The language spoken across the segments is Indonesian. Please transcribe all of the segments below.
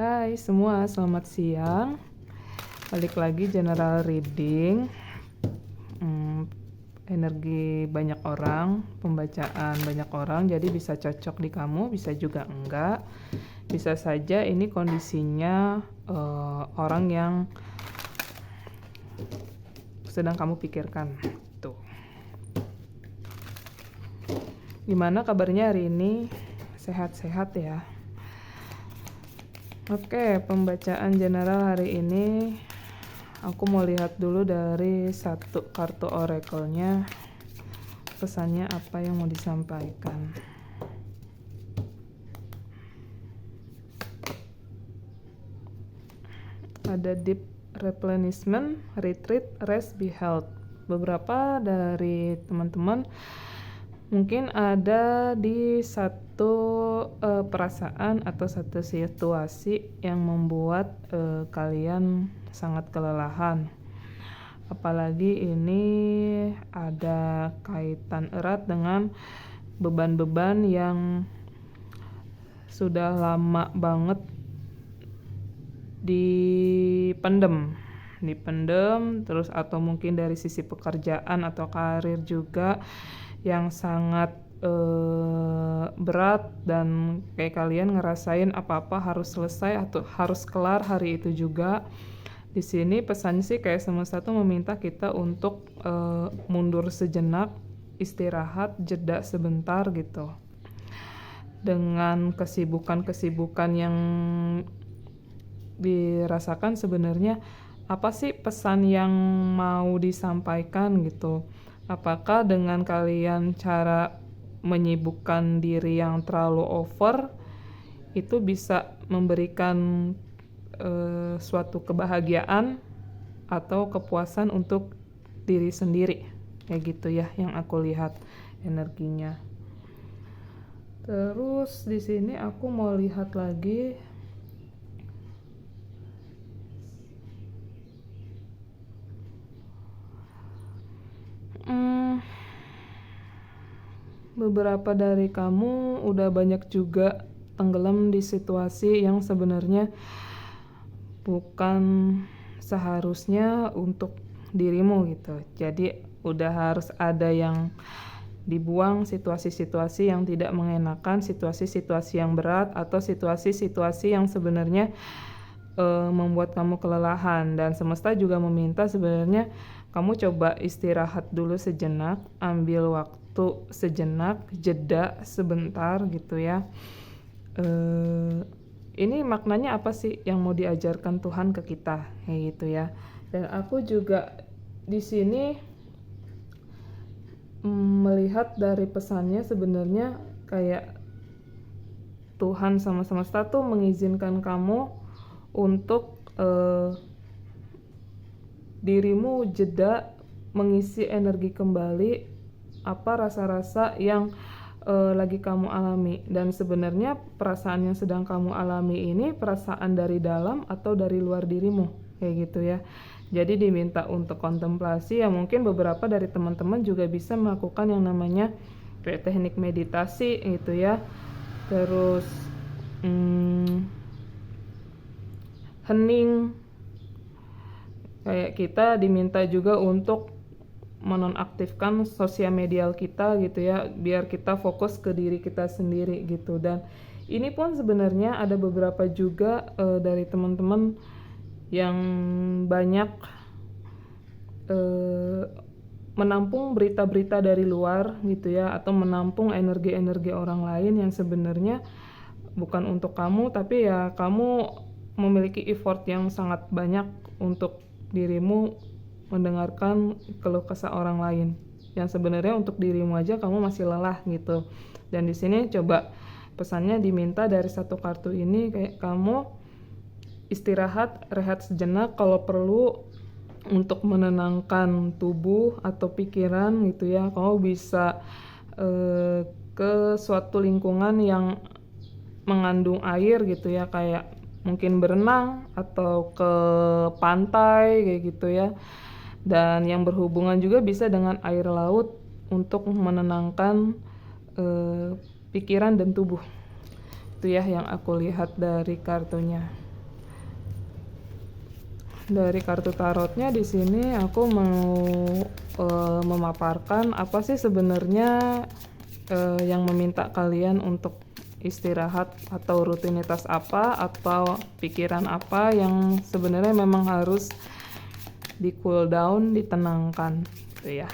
Hai semua, selamat siang. Balik lagi general reading. Energi banyak orang, pembacaan banyak orang, jadi bisa cocok di kamu, bisa juga enggak. Bisa saja ini kondisinya orang yang sedang kamu pikirkan. Tuh. Gimana kabarnya hari ini? Sehat-sehat ya? Oke, pembacaan general hari ini aku mau lihat dulu dari satu kartu oracle-nya, pesannya apa yang mau disampaikan. Ada deep replenishment, retreat, rest, be held. Beberapa dari teman-teman mungkin ada di satu perasaan atau satu situasi yang membuat kalian sangat kelelahan. Apalagi ini ada kaitan erat dengan beban-beban yang sudah lama banget dipendem terus, atau mungkin dari sisi pekerjaan atau karir juga yang sangat berat, dan kayak kalian ngerasain apa-apa harus selesai atau harus kelar hari itu juga. Di sini pesannya sih kayak semesta tuh meminta kita untuk mundur sejenak, istirahat, jeda sebentar gitu. Dengan kesibukan-kesibukan yang dirasakan, sebenarnya apa sih pesan yang mau disampaikan gitu? Apakah dengan kalian cara menyibukkan diri yang terlalu over itu bisa memberikan suatu kebahagiaan atau kepuasan untuk diri sendiri, kayak gitu ya yang aku lihat energinya. Terus di sini aku mau lihat lagi beberapa dari kamu udah banyak juga tenggelam di situasi yang sebenarnya bukan seharusnya untuk dirimu gitu. Jadi udah harus ada yang dibuang, situasi-situasi yang tidak mengenakan, situasi-situasi yang berat, atau situasi-situasi yang sebenarnya membuat kamu kelelahan. Dan semesta juga meminta sebenarnya kamu coba istirahat dulu sejenak, ambil waktu sejenak, jeda sebentar gitu ya. Ini maknanya apa sih yang mau diajarkan Tuhan ke kita, kayak gitu ya. Dan aku juga di sini melihat dari pesannya sebenarnya kayak Tuhan sama semesta tuh mengizinkan kamu untuk dirimu jeda, mengisi energi kembali apa rasa-rasa yang lagi kamu alami. Dan sebenarnya perasaan yang sedang kamu alami ini perasaan dari dalam atau dari luar dirimu, kayak gitu ya. Jadi diminta untuk kontemplasi, ya mungkin beberapa dari teman-teman juga bisa melakukan yang namanya kayak teknik meditasi gitu ya. Terus hening, kayak kita diminta juga untuk menonaktifkan sosial media kita gitu ya, biar kita fokus ke diri kita sendiri gitu. Dan ini pun sebenarnya ada beberapa juga dari teman-teman yang banyak menampung berita-berita dari luar gitu ya, atau menampung energi-energi orang lain yang sebenarnya bukan untuk kamu, tapi ya kamu memiliki effort yang sangat banyak untuk dirimu mendengarkan keluh kesah orang lain yang sebenarnya untuk dirimu aja kamu masih lelah gitu. Dan di sini coba pesannya diminta dari satu kartu ini kayak kamu istirahat, rehat sejenak kalau perlu untuk menenangkan tubuh atau pikiran gitu ya. Kamu bisa ke suatu lingkungan yang mengandung air gitu ya, kayak mungkin berenang atau ke pantai kayak gitu ya. Dan yang berhubungan juga bisa dengan air laut untuk menenangkan pikiran dan tubuh. Itu ya yang aku lihat dari kartunya. dari kartu tarotnya di sini aku mau memaparkan apa sih sebenarnya yang meminta kalian untuk istirahat, atau rutinitas apa atau pikiran apa yang sebenarnya memang harus di cool down, ditenangkan gitu ya.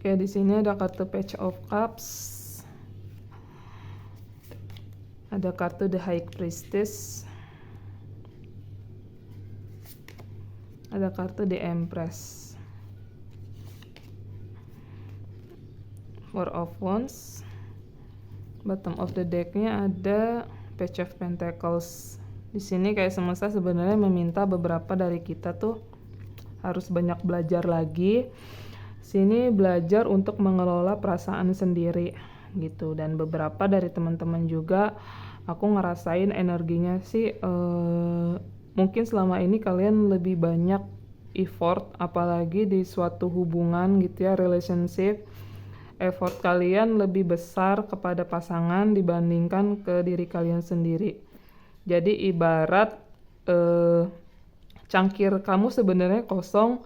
Oke, di sini ada kartu Page of Cups, ada kartu The High Priestess, ada kartu The Empress, Four of Wands, bottom of the decknya ada Page of Pentacles. Di sini kayak semesta sebenarnya meminta beberapa dari kita tuh harus banyak belajar lagi. Sini belajar untuk mengelola perasaan sendiri gitu, dan beberapa dari teman-teman juga aku ngerasain energinya sih mungkin selama ini kalian lebih banyak effort, apalagi di suatu hubungan gitu ya, relationship, effort kalian lebih besar kepada pasangan dibandingkan ke diri kalian sendiri. Jadi ibarat cangkir kamu sebenarnya kosong,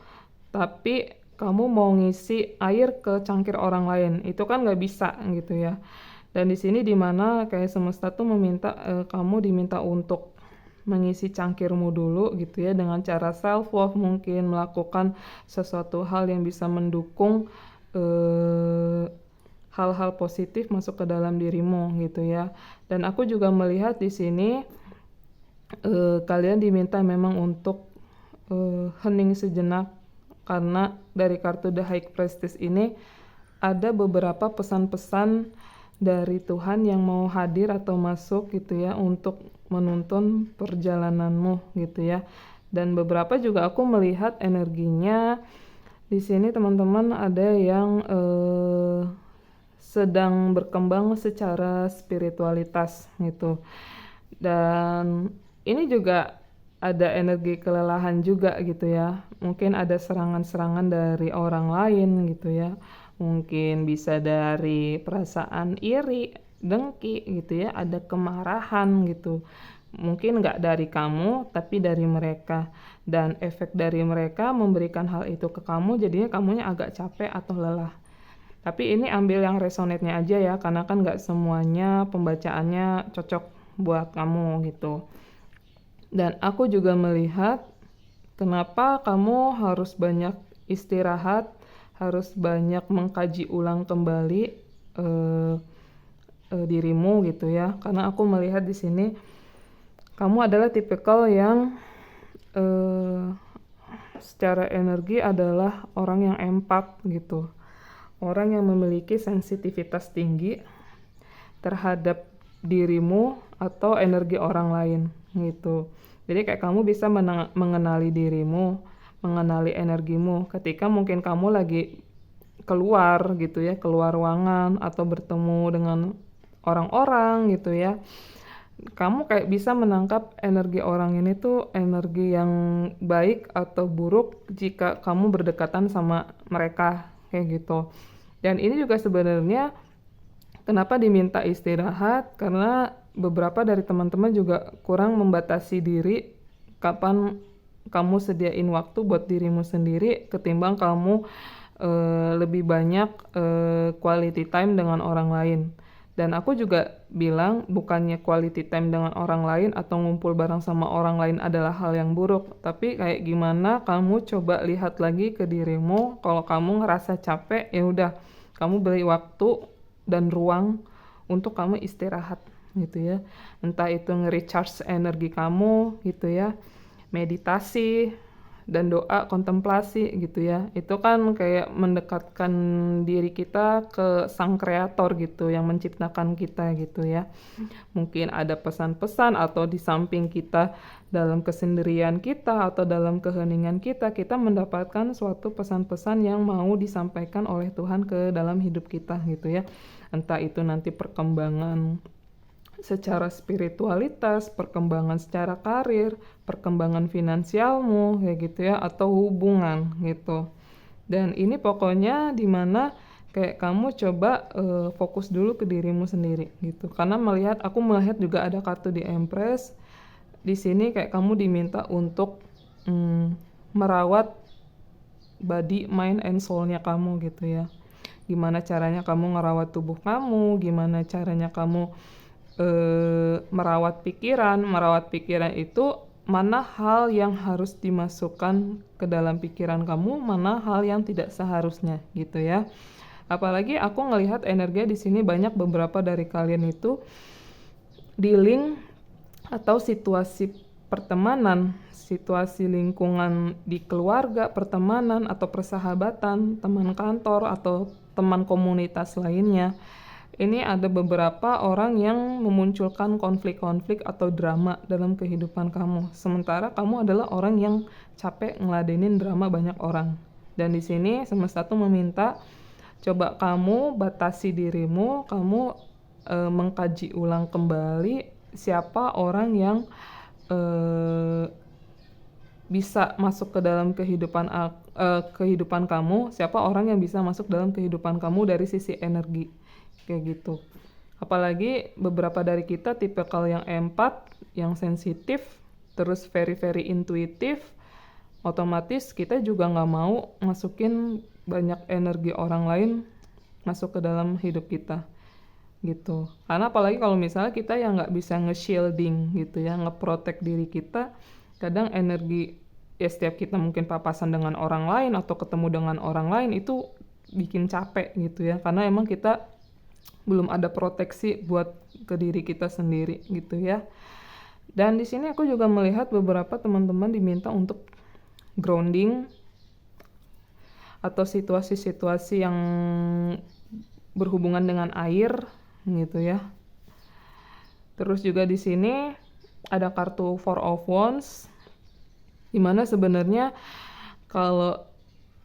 tapi kamu mau ngisi air ke cangkir orang lain, itu kan nggak bisa gitu ya. Dan di sini dimana kayak semesta tuh meminta kamu diminta untuk mengisi cangkirmu dulu gitu ya, dengan cara self love, mungkin melakukan sesuatu hal yang bisa mendukung hal-hal positif masuk ke dalam dirimu gitu ya. Dan aku juga melihat di sini kalian diminta memang untuk hening sejenak, karena dari kartu The High Priestess ini ada beberapa pesan-pesan dari Tuhan yang mau hadir atau masuk gitu ya, untuk menuntun perjalananmu gitu ya. Dan beberapa juga aku melihat energinya di sini teman-teman ada yang sedang berkembang secara spiritualitas gitu. Dan ini juga ada energi kelelahan juga gitu ya. Mungkin ada serangan-serangan dari orang lain gitu ya. Mungkin bisa dari perasaan iri, dengki gitu ya. Ada kemarahan gitu. Mungkin nggak dari kamu, tapi dari mereka. Dan efek dari mereka memberikan hal itu ke kamu, jadinya kamunya agak capek atau lelah. Tapi ini ambil yang resonate-nya aja ya, karena kan nggak semuanya pembacaannya cocok buat kamu gitu. Dan aku juga melihat kenapa kamu harus banyak istirahat, harus banyak mengkaji ulang kembali dirimu gitu ya. Karena aku melihat di sini kamu adalah tipikal yang secara energi adalah orang yang empat gitu. Orang yang memiliki sensitivitas tinggi terhadap dirimu atau energi orang lain gitu. Jadi kayak kamu bisa mengenali dirimu, mengenali energimu ketika mungkin kamu lagi keluar gitu ya, keluar ruangan atau bertemu dengan orang-orang gitu ya. Kamu kayak bisa menangkap energi orang ini tuh energi yang baik atau buruk jika kamu berdekatan sama mereka kayak gitu. Dan ini juga sebenarnya kenapa diminta istirahat, karena beberapa dari teman-teman juga kurang membatasi diri kapan kamu sediain waktu buat dirimu sendiri ketimbang kamu lebih banyak quality time dengan orang lain. Dan aku juga bilang bukannya quality time dengan orang lain atau ngumpul bareng sama orang lain adalah hal yang buruk, tapi kayak gimana kamu coba lihat lagi ke dirimu. Kalau kamu ngerasa capek, ya udah kamu beri waktu dan ruang untuk kamu istirahat gitu ya. Entah itu nge-recharge energi kamu gitu ya, meditasi dan doa, kontemplasi gitu ya. Itu kan kayak mendekatkan diri kita ke sang kreator gitu yang menciptakan kita gitu ya. Mungkin ada pesan-pesan atau di samping kita dalam kesendirian kita atau dalam keheningan kita mendapatkan suatu pesan-pesan yang mau disampaikan oleh Tuhan ke dalam hidup kita gitu ya. Entah itu nanti perkembangan secara spiritualitas, perkembangan secara karir, perkembangan finansialmu kayak gitu ya, atau hubungan gitu. Dan ini pokoknya dimana kayak kamu coba fokus dulu ke dirimu sendiri gitu. Karena aku melihat juga ada kartu di Empress. Di sini kayak kamu diminta untuk merawat body, mind, and soul-nya kamu gitu ya. Gimana caranya kamu ngerawat tubuh kamu, gimana caranya kamu merawat pikiran. Merawat pikiran itu mana hal yang harus dimasukkan ke dalam pikiran kamu, mana hal yang tidak seharusnya gitu ya. Apalagi aku ngelihat energi di sini banyak beberapa dari kalian itu dealing atau situasi pertemanan, situasi lingkungan di keluarga, pertemanan atau persahabatan, teman kantor atau teman komunitas lainnya. Ini ada beberapa orang yang memunculkan konflik-konflik atau drama dalam kehidupan kamu. Sementara kamu adalah orang yang capek ngeladenin drama banyak orang. Dan di sini semesta tuh meminta coba kamu batasi dirimu, kamu mengkaji ulang kembali siapa orang yang bisa masuk ke dalam kehidupan kamu, siapa orang yang bisa masuk dalam kehidupan kamu dari sisi energi, kayak gitu. Apalagi beberapa dari kita tipikal yang empat, yang sensitif, terus very intuitif, otomatis kita juga nggak mau masukin banyak energi orang lain masuk ke dalam hidup kita gitu. Karena apalagi kalau misalnya kita yang nggak bisa nge-shielding gitu ya, nge-protect diri kita, kadang energi ya setiap kita mungkin papasan dengan orang lain atau ketemu dengan orang lain itu bikin capek gitu ya, karena emang kita belum ada proteksi buat ke diri kita sendiri gitu ya. Dan di sini aku juga melihat beberapa teman-teman diminta untuk grounding atau situasi-situasi yang berhubungan dengan air gitu ya. Terus juga di sini ada kartu Four of Wands, dimana sebenarnya kalau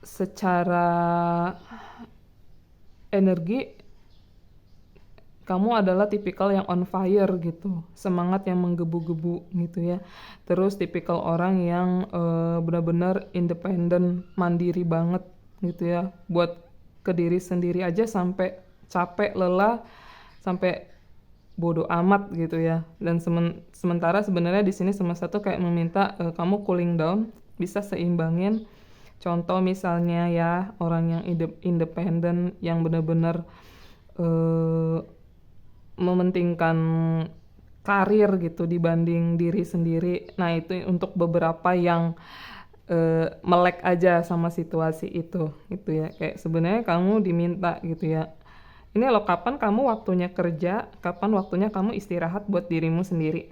secara energi kamu adalah tipikal yang on fire gitu, semangat yang menggebu-gebu gitu ya. Terus tipikal orang yang benar-benar independen, mandiri banget gitu ya, buat ke diri sendiri aja sampai capek, lelah, sampai bodoh amat gitu ya. Dan sementara sebenarnya di sini semesta tuh kayak meminta kamu cooling down, bisa seimbangin. Contoh misalnya ya, orang yang independen, yang benar-benar mementingkan karir gitu dibanding diri sendiri. Nah itu untuk beberapa yang melek aja sama situasi itu gitu ya. Kayak sebenarnya kamu diminta gitu ya, ini loh kapan kamu waktunya kerja, kapan waktunya kamu istirahat buat dirimu sendiri,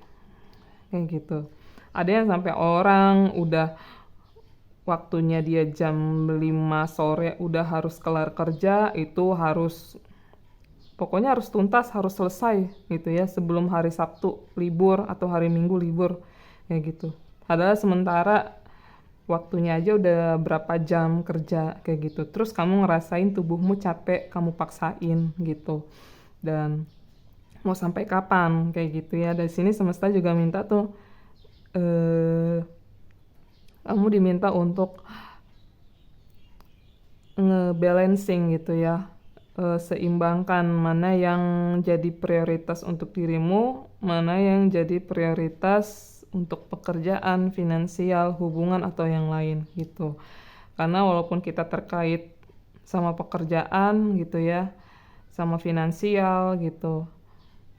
kayak gitu. Ada yang sampai orang udah waktunya dia jam 5 sore udah harus kelar kerja, itu harus pokoknya harus tuntas, harus selesai gitu ya sebelum hari Sabtu libur atau hari Minggu libur kayak gitu. Padahal sementara waktunya aja udah berapa jam kerja kayak gitu. Terus kamu ngerasain tubuhmu capek, kamu paksain gitu. Dan mau sampai kapan kayak gitu ya. Dari sini semesta juga minta tuh kamu diminta untuk nge-balancing gitu ya. Seimbangkan mana yang jadi prioritas untuk dirimu, mana yang jadi prioritas untuk pekerjaan, finansial, hubungan atau yang lain gitu. Karena walaupun kita terkait sama pekerjaan gitu ya, sama finansial gitu,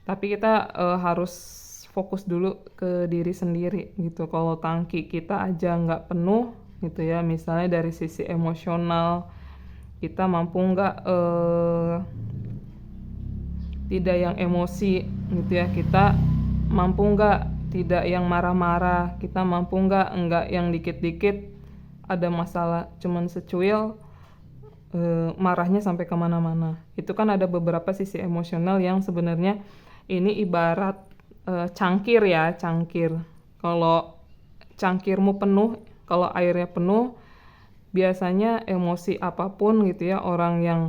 tapi kita harus fokus dulu ke diri sendiri gitu. Kalau tangki kita aja nggak penuh gitu ya, misalnya dari sisi emosional, kita mampu nggak tidak yang emosi gitu ya, kita mampu nggak tidak yang marah-marah, kita mampu nggak yang dikit-dikit ada masalah cuman secuil marahnya sampai kemana-mana. Itu kan ada beberapa sisi emosional yang sebenarnya ini ibarat cangkir ya, cangkir. Kalau cangkirmu penuh, kalau airnya penuh, biasanya emosi apapun gitu ya, orang yang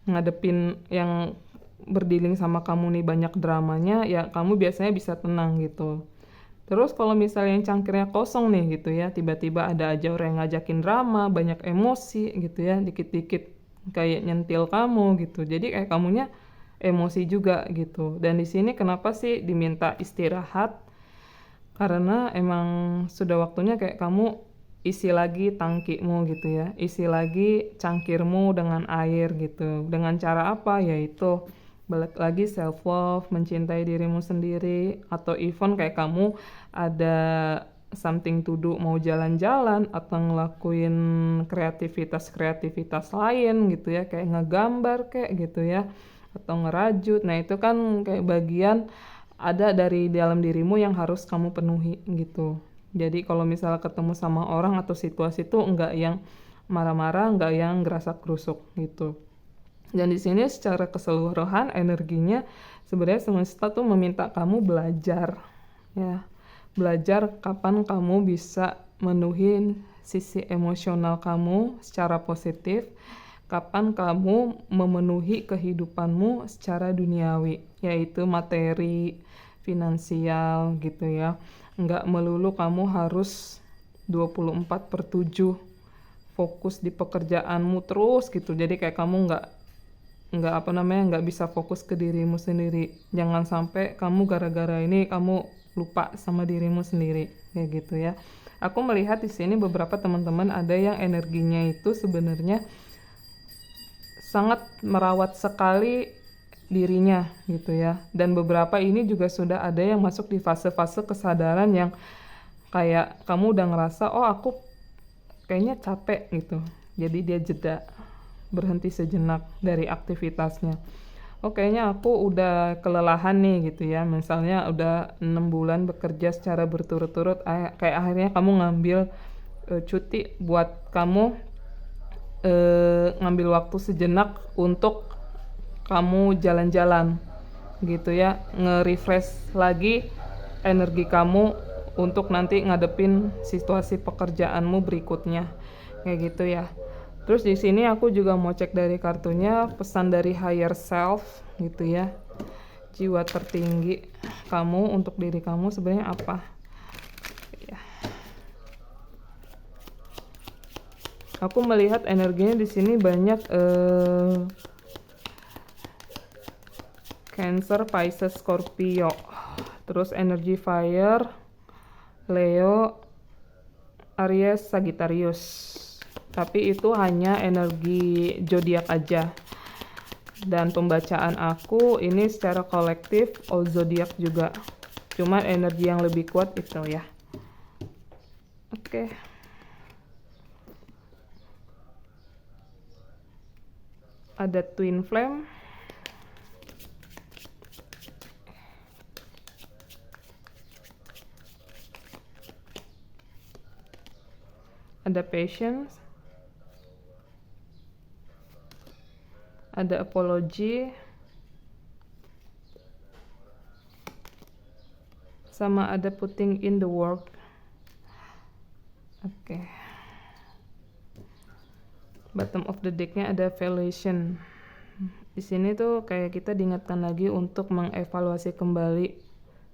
ngadepin, yang berdealing sama kamu nih banyak dramanya, ya kamu biasanya bisa tenang gitu. Terus kalau misalnya yang cangkirnya kosong nih gitu ya, tiba-tiba ada aja orang yang ngajakin drama, banyak emosi gitu ya, dikit-dikit kayak nyentil kamu gitu. Jadi kayak kamunya emosi juga gitu. Dan di sini kenapa sih diminta istirahat? Karena emang sudah waktunya kayak kamu isi lagi tangkimu gitu ya, isi lagi cangkirmu dengan air gitu. Dengan cara apa? Yaitu balik lagi self love, mencintai dirimu sendiri, atau even kayak kamu ada something to do, mau jalan-jalan atau ngelakuin kreativitas lain gitu ya, kayak ngegambar kayak gitu ya, atau ngerajut. Nah itu kan kayak bagian ada dari dalam dirimu yang harus kamu penuhi gitu. Jadi kalau misalnya ketemu sama orang atau situasi itu enggak yang marah-marah, enggak yang gerasak-gerusuk gitu. Dan di sini secara keseluruhan energinya sebenarnya semesta tuh meminta kamu belajar ya. Belajar kapan kamu bisa menuhin sisi emosional kamu secara positif, kapan kamu memenuhi kehidupanmu secara duniawi, yaitu materi, finansial gitu ya. Enggak melulu kamu harus 24/7 fokus di pekerjaanmu terus gitu. Jadi kayak kamu nggak bisa fokus ke dirimu sendiri. Jangan sampai kamu gara-gara ini kamu lupa sama dirimu sendiri kayak gitu ya. Aku melihat di sini beberapa teman-teman ada yang energinya itu sebenarnya sangat merawat sekali dirinya gitu ya. Dan beberapa ini juga sudah ada yang masuk di fase-fase kesadaran yang kayak kamu udah ngerasa, oh aku kayaknya capek gitu. Jadi dia jeda, berhenti sejenak dari aktivitasnya. Oh kayaknya aku udah kelelahan nih gitu ya. Misalnya udah 6 bulan bekerja secara berturut-turut, kayak akhirnya kamu ngambil cuti buat kamu ngambil waktu sejenak untuk kamu jalan-jalan gitu ya, nge-refresh lagi energi kamu untuk nanti ngadepin situasi pekerjaanmu berikutnya kayak gitu ya. Terus di sini aku juga mau cek dari kartunya pesan dari higher self gitu ya. Jiwa tertinggi kamu untuk diri kamu sebenarnya apa? Ya. Aku melihat energinya di sini banyak Cancer, Pisces, Scorpio. Terus energi fire, Leo, Aries, Sagittarius. Tapi itu hanya energi zodiak aja. Dan pembacaan aku ini secara kolektif all zodiak juga. Cuma energi yang lebih kuat itu ya. Oke. Ada twin flame. Ada patience. Ada apology, sama ada putting in the work. Oke. Bottom of the deck-nya ada evaluation. Di sini tuh kayak kita diingatkan lagi untuk mengevaluasi kembali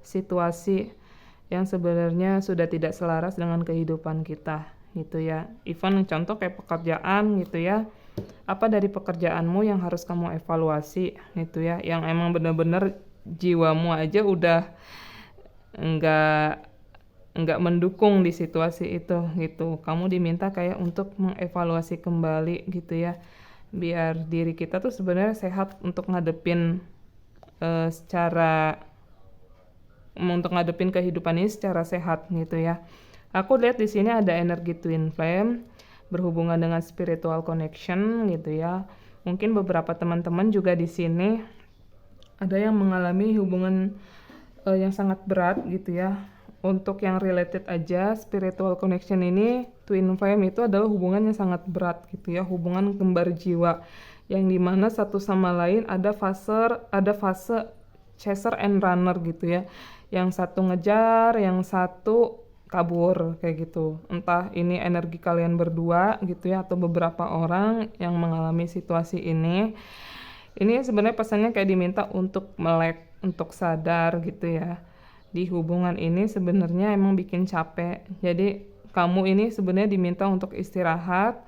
situasi yang sebenarnya sudah tidak selaras dengan kehidupan kita gitu ya. Even contoh kayak pekerjaan gitu ya. Apa dari pekerjaanmu yang harus kamu evaluasi gitu ya, yang emang bener-bener jiwamu aja udah enggak mendukung di situasi itu gitu. Kamu diminta kayak untuk mengevaluasi kembali gitu ya, biar diri kita tuh sebenarnya sehat untuk ngadepin untuk ngadepin kehidupan ini secara sehat gitu ya. Aku lihat di sini ada energi twin flame berhubungan dengan spiritual connection gitu ya. Mungkin beberapa teman-teman juga di sini ada yang mengalami hubungan yang sangat berat gitu ya. Untuk yang related aja, spiritual connection ini, twin flame itu adalah hubungan yang sangat berat gitu ya, hubungan kembar jiwa yang dimana satu sama lain ada fase chaser and runner gitu ya. Yang satu ngejar, yang satu kabur kayak gitu. Entah ini energi kalian berdua gitu ya, atau beberapa orang yang mengalami situasi ini. Ini sebenarnya pesannya kayak diminta untuk melek, untuk sadar gitu ya. Di hubungan ini sebenarnya emang bikin capek. Jadi kamu ini sebenarnya diminta untuk istirahat,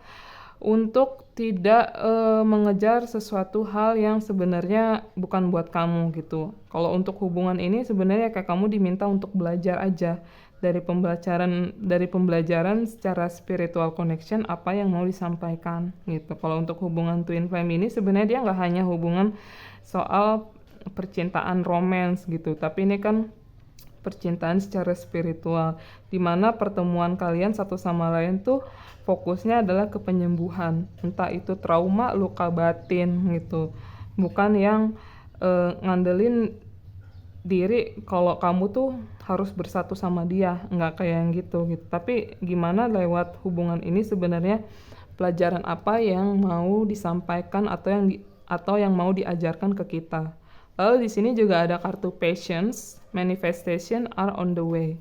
untuk tidak mengejar sesuatu hal yang sebenarnya bukan buat kamu gitu. Kalau untuk hubungan ini sebenarnya kayak kamu diminta untuk belajar aja dari pembelajaran secara spiritual connection apa yang mau disampaikan gitu. Kalau untuk hubungan twin flame ini sebenarnya dia nggak hanya hubungan soal percintaan romance gitu, tapi ini kan percintaan secara spiritual, di mana pertemuan kalian satu sama lain tuh fokusnya adalah ke penyembuhan, entah itu trauma, luka batin gitu, bukan yang ngandelin diri kalau kamu tuh harus bersatu sama dia, nggak kayak yang gitu. Tapi gimana lewat hubungan ini sebenarnya pelajaran apa yang mau disampaikan atau yang mau diajarkan ke kita. Lalu di sini juga ada kartu patience, manifestation are on the way.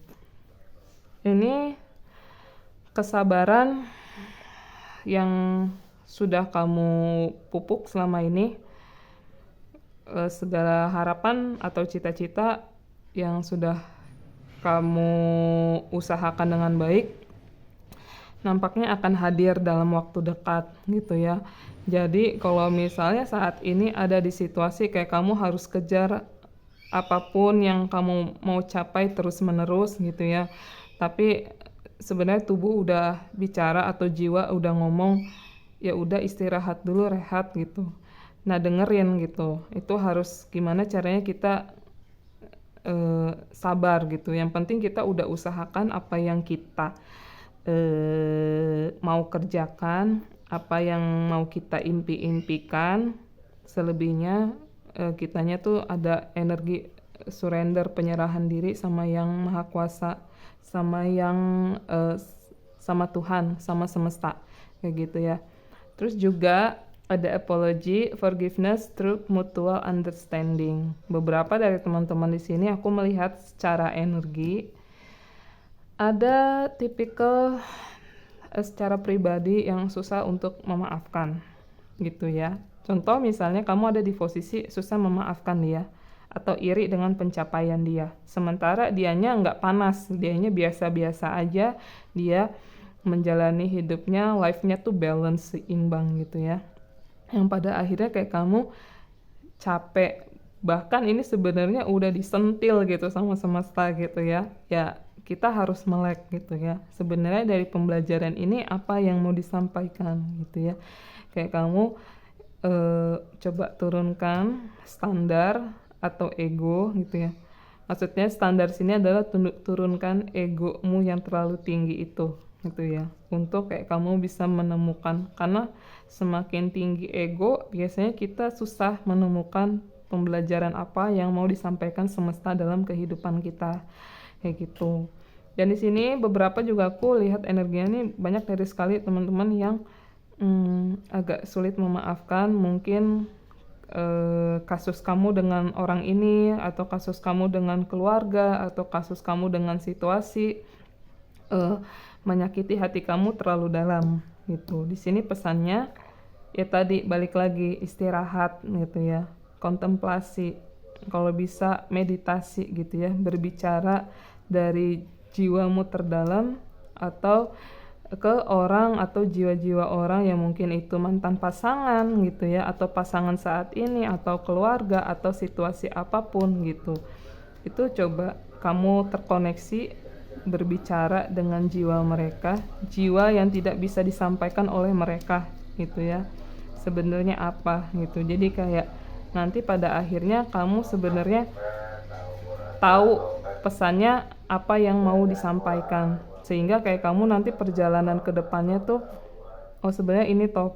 Ini kesabaran yang sudah kamu pupuk selama ini, segala harapan atau cita-cita yang sudah kamu usahakan dengan baik, nampaknya akan hadir dalam waktu dekat gitu ya. Jadi kalau misalnya saat ini ada di situasi kayak kamu harus kejar apapun yang kamu mau capai terus-menerus gitu ya, tapi sebenarnya tubuh udah bicara atau jiwa udah ngomong, ya udah istirahat dulu, rehat gitu. Nah dengerin gitu, itu harus gimana caranya kita sabar gitu. Yang penting kita udah usahakan apa yang kita mau kerjakan, apa yang mau kita impi-impikan. Selebihnya kitanya tuh ada energi surrender, penyerahan diri sama yang maha kuasa, sama sama Tuhan, sama semesta kayak gitu ya. Terus juga ada apology, forgiveness, truth, mutual understanding. Beberapa dari teman-teman di sini aku melihat secara energi ada tipikal secara pribadi yang susah untuk memaafkan gitu ya. Contoh misalnya kamu ada di posisi susah memaafkan dia atau iri dengan pencapaian dia, sementara dianya nggak panas, dianya biasa-biasa aja, dia menjalani hidupnya, life-nya tuh balance, seimbang gitu ya, yang pada akhirnya kayak kamu capek, bahkan ini sebenarnya udah disentil gitu sama semesta gitu ya, ya kita harus melek gitu ya. Sebenarnya dari pembelajaran ini apa yang mau disampaikan gitu ya, kayak kamu coba turunkan standar atau ego gitu ya. Maksudnya standar sini adalah turunkan egomu yang terlalu tinggi itu gitu ya, untuk kayak kamu bisa menemukan, karena semakin tinggi ego biasanya kita susah menemukan pembelajaran apa yang mau disampaikan semesta dalam kehidupan kita kayak gitu. Dan di sini beberapa juga aku lihat energinya nih banyak dari sekali teman-teman yang agak sulit memaafkan, mungkin kasus kamu dengan orang ini, atau kasus kamu dengan keluarga, atau kasus kamu dengan situasi menyakiti hati kamu terlalu dalam gitu. Di sini pesannya ya tadi balik lagi, istirahat gitu ya, kontemplasi, kalau bisa meditasi gitu ya, berbicara dari jiwamu terdalam atau ke orang atau jiwa-jiwa orang yang mungkin itu mantan pasangan gitu ya, atau pasangan saat ini, atau keluarga, atau situasi apapun gitu. Itu coba kamu terkoneksi, berbicara dengan jiwa mereka, jiwa yang tidak bisa disampaikan oleh mereka gitu ya, sebenarnya apa gitu. Jadi kayak nanti pada akhirnya kamu sebenarnya tahu pesannya apa yang mau disampaikan, sehingga kayak kamu nanti perjalanan ke depannya tuh, oh sebenarnya ini toh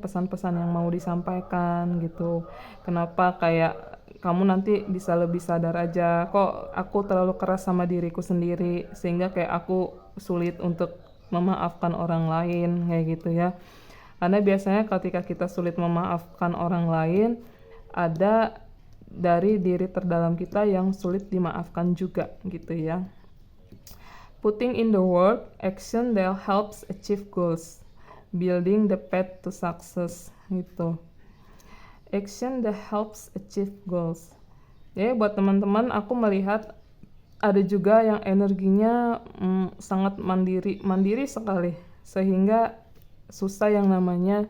pesan-pesan yang mau disampaikan gitu. Kenapa kayak kamu nanti bisa lebih sadar aja, kok aku terlalu keras sama diriku sendiri sehingga kayak aku sulit untuk memaafkan orang lain kayak gitu ya. Karena biasanya ketika kita sulit memaafkan orang lain, ada dari diri terdalam kita yang sulit dimaafkan juga gitu ya. Putting in the work, action that helps achieve goals, building the path to success gitu. Action that helps achieve goals. Ya buat teman-teman, aku melihat ada juga yang energinya sangat mandiri sekali, sehingga susah yang namanya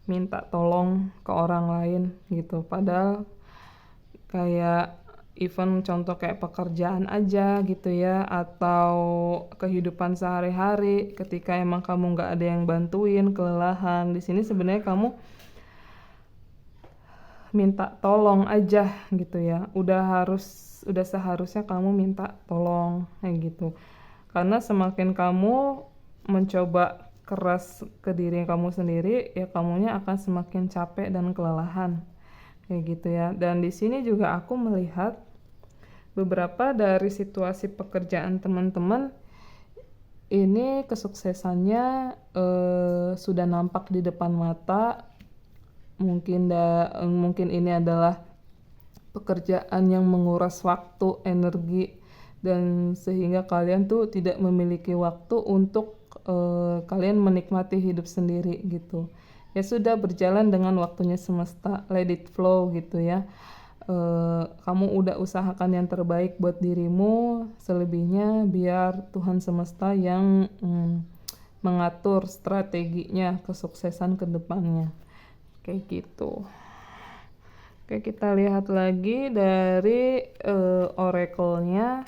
minta tolong ke orang lain gitu. Padahal kayak even contoh kayak pekerjaan aja gitu ya, atau kehidupan sehari-hari ketika emang kamu nggak ada yang bantuin, kelelahan, di sini sebenarnya kamu minta tolong aja gitu ya. Udah seharusnya kamu minta tolong kayak gitu. Karena semakin kamu mencoba keras ke diri kamu sendiri, ya kamunya akan semakin capek dan kelelahan kayak gitu ya. Dan di sini juga aku melihat beberapa dari situasi pekerjaan teman-teman ini kesuksesannya sudah nampak di depan mata. Mungkin ini adalah pekerjaan yang menguras waktu, energi, dan sehingga kalian tuh tidak memiliki waktu untuk kalian menikmati hidup sendiri gitu. Ya sudah, berjalan dengan waktunya semesta, let it flow gitu ya. Kamu udah usahakan yang terbaik buat dirimu, selebihnya biar Tuhan semesta yang mengatur strateginya kesuksesan ke depannya. Kayak gitu. Oke, kita lihat lagi dari oracle-nya.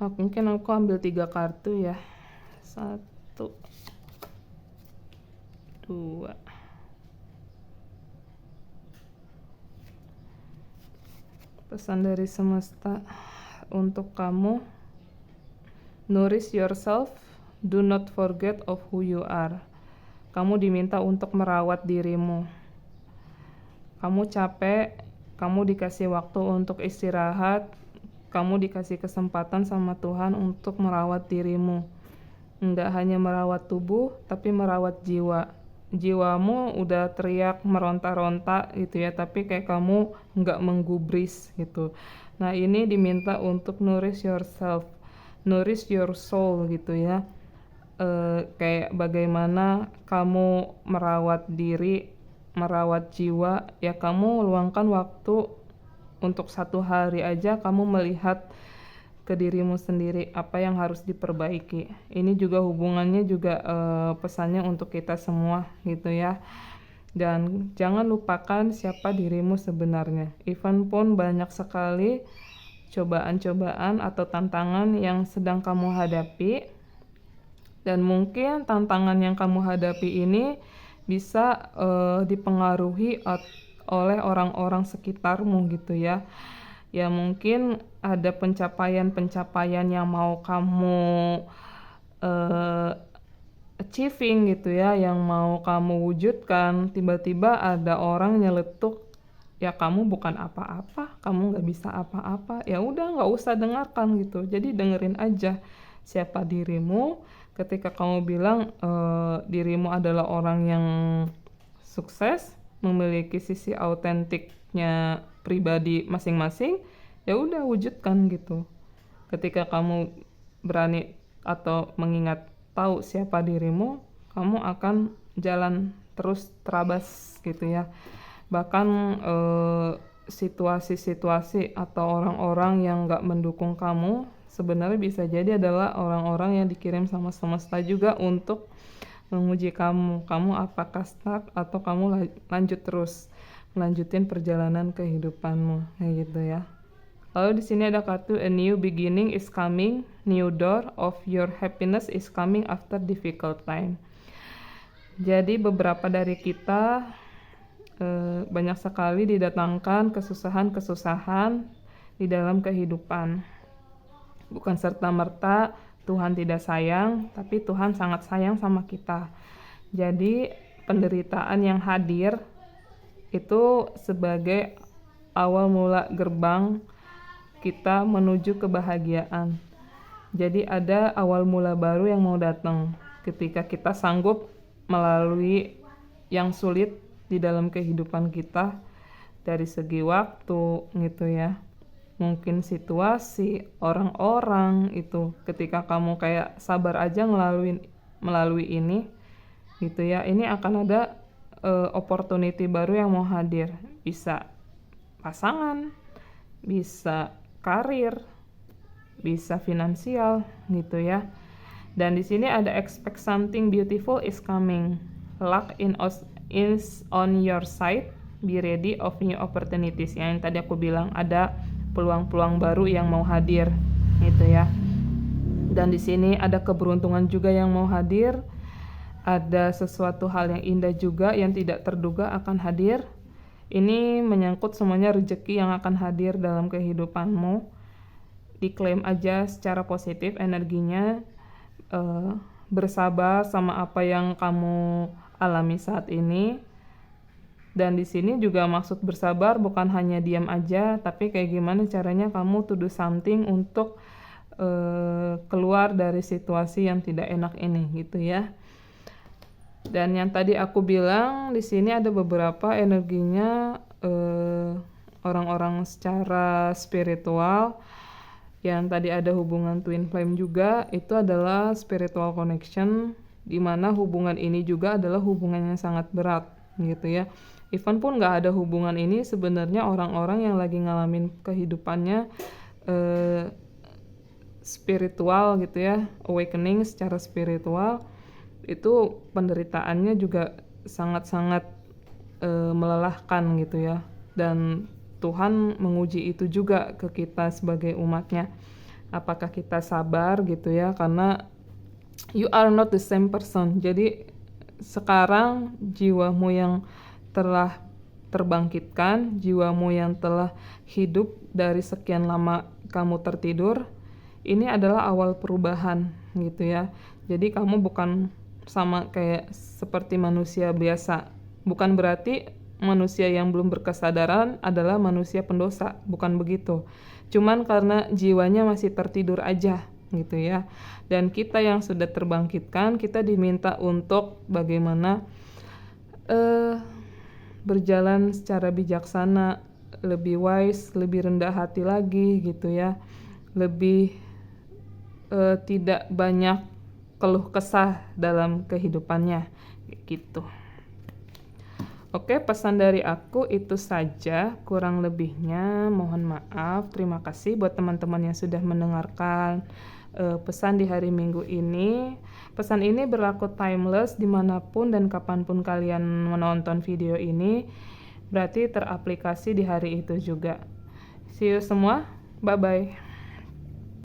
Mungkin aku ambil 3 kartu ya. 1, 2. Pesan dari semesta untuk kamu. Nourish yourself, do not forget of who you are. Kamu diminta untuk merawat dirimu. Kamu capek, kamu dikasih waktu untuk istirahat, kamu dikasih kesempatan sama Tuhan untuk merawat dirimu. Enggak hanya merawat tubuh, tapi merawat jiwa. Jiwamu udah teriak meronta-ronta gitu ya, tapi kayak kamu enggak menggubris gitu. Nah, ini diminta untuk nourish yourself, nourish your soul gitu ya. Kayak bagaimana kamu merawat diri, merawat jiwa, ya kamu luangkan waktu untuk 1 hari aja kamu melihat ke dirimu sendiri apa yang harus diperbaiki. Ini juga hubungannya juga pesannya untuk kita semua gitu ya. Dan jangan lupakan siapa dirimu sebenarnya. Even pun banyak sekali cobaan-cobaan atau tantangan yang sedang kamu hadapi, dan mungkin tantangan yang kamu hadapi ini bisa dipengaruhi oleh orang-orang sekitarmu gitu ya. Ya mungkin ada pencapaian-pencapaian yang mau kamu achieving gitu ya, yang mau kamu wujudkan, tiba-tiba ada orang nyeletuk, ya kamu bukan apa-apa, kamu nggak bisa apa-apa, ya udah nggak usah dengarkan gitu. Jadi dengerin aja siapa dirimu. Ketika kamu bilang dirimu adalah orang yang sukses, memiliki sisi autentiknya pribadi masing-masing, ya udah wujudkan gitu. Ketika kamu berani atau mengingat tahu siapa dirimu, kamu akan jalan terus terabas gitu ya. Bahkan situasi-situasi atau orang-orang yang nggak mendukung kamu sebenarnya bisa jadi adalah orang-orang yang dikirim sama semesta juga untuk menguji kamu apakah stuck atau kamu lanjut terus melanjutin perjalanan kehidupanmu kayak gitu ya. Lalu di sini ada kartu a new beginning is coming, new door of your happiness is coming after difficult time. Jadi beberapa dari kita banyak sekali didatangkan kesusahan-kesusahan di dalam kehidupan. Bukan serta-merta Tuhan tidak sayang, tapi Tuhan sangat sayang sama kita. Jadi penderitaan yang hadir itu sebagai awal mula gerbang kita menuju kebahagiaan. Jadi ada awal mula baru yang mau datang ketika kita sanggup melalui yang sulit di dalam kehidupan kita, dari segi waktu gitu ya, mungkin situasi, orang-orang itu. Ketika kamu kayak sabar aja melalui ini gitu ya, ini akan ada opportunity baru yang mau hadir. Bisa pasangan, bisa karir, bisa finansial gitu ya. Dan di sini ada expect something beautiful is coming. Luck is on your side. Be ready of new opportunities. Yang tadi aku bilang ada peluang-peluang baru yang mau hadir gitu ya. Dan di sini ada keberuntungan juga yang mau hadir. Ada sesuatu hal yang indah juga yang tidak terduga akan hadir. Ini menyangkut semuanya rezeki yang akan hadir dalam kehidupanmu. Diklaim aja secara positif energinya, bersabar sama apa yang kamu alami saat ini. Dan di sini juga maksud bersabar bukan hanya diam aja, tapi kayak gimana caranya kamu to do something untuk keluar dari situasi yang tidak enak ini gitu ya. Dan yang tadi aku bilang di sini ada beberapa energinya orang-orang secara spiritual. Yang tadi ada hubungan twin flame juga, itu adalah spiritual connection, di mana hubungan ini juga adalah hubungan yang sangat berat gitu ya. Even pun nggak ada hubungan ini, sebenarnya orang-orang yang lagi ngalamin kehidupannya spiritual gitu ya, awakening secara spiritual, itu penderitaannya juga sangat-sangat melelahkan gitu ya. Dan Tuhan menguji itu juga ke kita sebagai umatnya. Apakah kita sabar gitu ya, karena you are not the same person. Jadi sekarang jiwamu yang telah terbangkitkan, jiwamu yang telah hidup dari sekian lama kamu tertidur, ini adalah awal perubahan gitu ya. Jadi kamu bukan sama kayak seperti manusia biasa. Bukan berarti manusia yang belum berkesadaran adalah manusia pendosa, bukan begitu. Cuman karena jiwanya masih tertidur aja gitu ya. Dan kita yang sudah terbangkitkan, kita diminta untuk bagaimana berjalan secara bijaksana, lebih wise, lebih rendah hati lagi gitu ya. Lebih tidak banyak keluh kesah dalam kehidupannya gitu. Oke, pesan dari aku itu saja, kurang lebihnya mohon maaf. Terima kasih buat teman-teman yang sudah mendengarkan pesan di hari Minggu ini. Pesan ini berlaku timeless dimanapun dan kapanpun kalian menonton video ini, berarti teraplikasi di hari itu juga. See you semua, bye-bye.